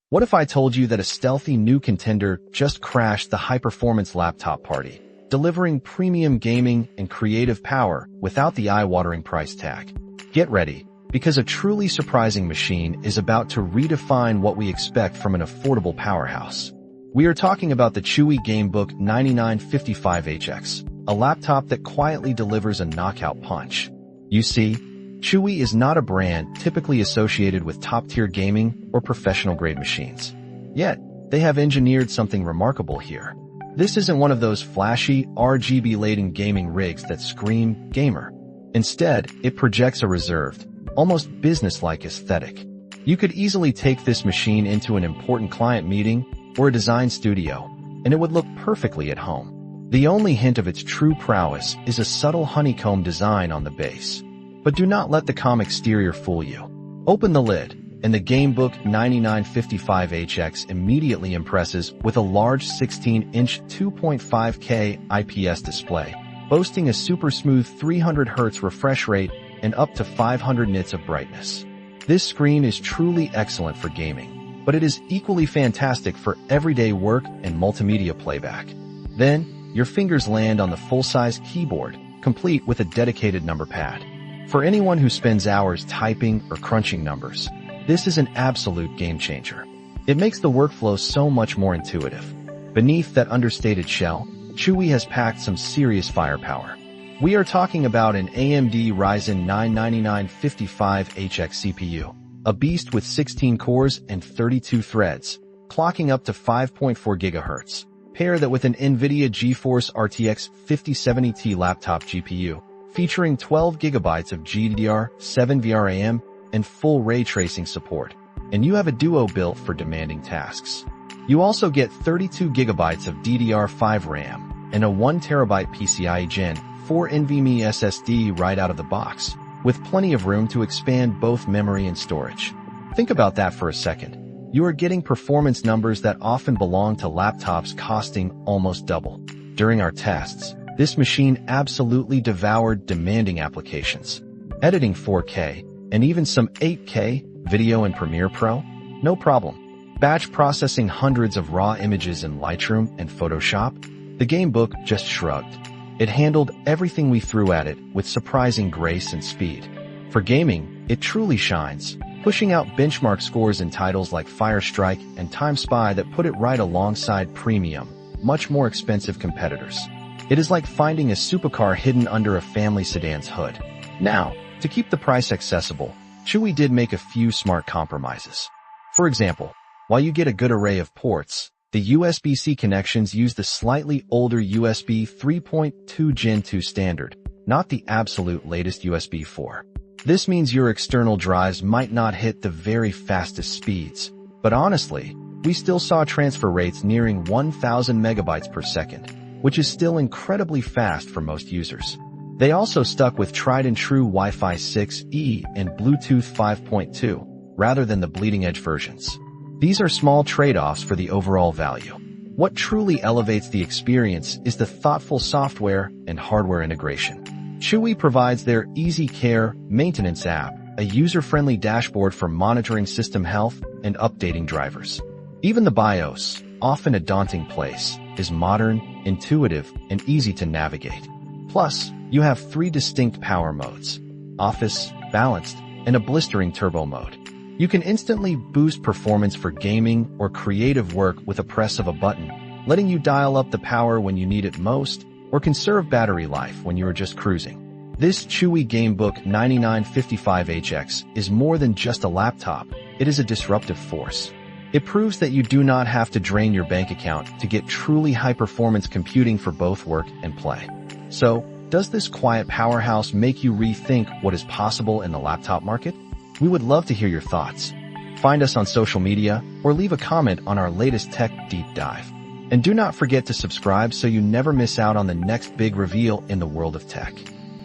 What if I told you that a stealthy new contender just crashed the high-performance laptop party, delivering premium gaming and creative power without the eye-watering price tag? Get ready, because a truly surprising machine is about to redefine what we expect from an affordable powerhouse. We are talking about the Chuwi GameBook 9955HX, a laptop that quietly delivers a knockout punch. You see, Chuwi is not a brand typically associated with top-tier gaming or professional-grade machines. Yet, they have engineered something remarkable here. This isn't one of those flashy, RGB-laden gaming rigs that scream gamer. Instead, it projects a reserved, almost business-like aesthetic. You could easily take this machine into an important client meeting or a design studio, and it would look perfectly at home. The only hint of its true prowess is a subtle honeycomb design on the base. But do not let the calm exterior fool you. Open the lid, and the GameBook 9955HX immediately impresses with a large 16-inch 2.5K IPS display, boasting a super smooth 300 Hz refresh rate and up to 500 nits of brightness. This screen is truly excellent for gaming, but it is equally fantastic for everyday work and multimedia playback. Then, your fingers land on the full-size keyboard, complete with a dedicated number pad. For anyone who spends hours typing or crunching numbers, this is an absolute game-changer. It makes the workflow so much more intuitive. Beneath that understated shell, Chuwi has packed some serious firepower. We are talking about an AMD Ryzen 9 9955HX CPU, a beast with 16 cores and 32 threads, clocking up to 5.4 GHz. Pair that with an NVIDIA GeForce RTX 5070 laptop GPU, featuring 12 GB of GDDR7 VRAM and full ray tracing support, and you have a duo built for demanding tasks. You also get 32 GB of DDR5 RAM and a 1 TB PCIe Gen 4 NVMe SSD right out of the box, with plenty of room to expand both memory and storage. Think about that for a second. You are getting performance numbers that often belong to laptops costing almost double. During our tests, this machine absolutely devoured demanding applications. Editing 4K, and even some 8K video in Premiere Pro? No problem. Batch processing hundreds of raw images in Lightroom and Photoshop? The GameBook just shrugged. It handled everything we threw at it with surprising grace and speed. For gaming, it truly shines, pushing out benchmark scores in titles like Fire Strike and Time Spy that put it right alongside premium, much more expensive competitors. It is like finding a supercar hidden under a family sedan's hood. Now, to keep the price accessible, Chuwi did make a few smart compromises. For example, while you get a good array of ports, the USB-C connections use the slightly older USB 3.2 Gen 2 standard, not the absolute latest USB 4. This means your external drives might not hit the very fastest speeds, but honestly, we still saw transfer rates nearing 1,000 megabytes per second, which is still incredibly fast for most users. They also stuck with tried-and-true Wi-Fi 6E and Bluetooth 5.2, rather than the bleeding-edge versions. These are small trade-offs for the overall value. What truly elevates the experience is the thoughtful software and hardware integration. Chuwi provides their Easy Care maintenance app, a user-friendly dashboard for monitoring system health and updating drivers. Even the BIOS, often a daunting place, is modern, intuitive, and easy to navigate. Plus, you have 3 distinct power modes: Office, Balanced, and a blistering turbo mode. You can instantly boost performance for gaming or creative work with a press of a button, letting you dial up the power when you need it most, or conserve battery life when you are just cruising. This Chuwi GameBook 9955HX is more than just a laptop, it is a disruptive force. It proves that you do not have to drain your bank account to get truly high-performance computing for both work and play. So, does this quiet powerhouse make you rethink what is possible in the laptop market? We would love to hear your thoughts. Find us on social media or leave a comment on our latest tech deep dive. And do not forget to subscribe so you never miss out on the next big reveal in the world of tech.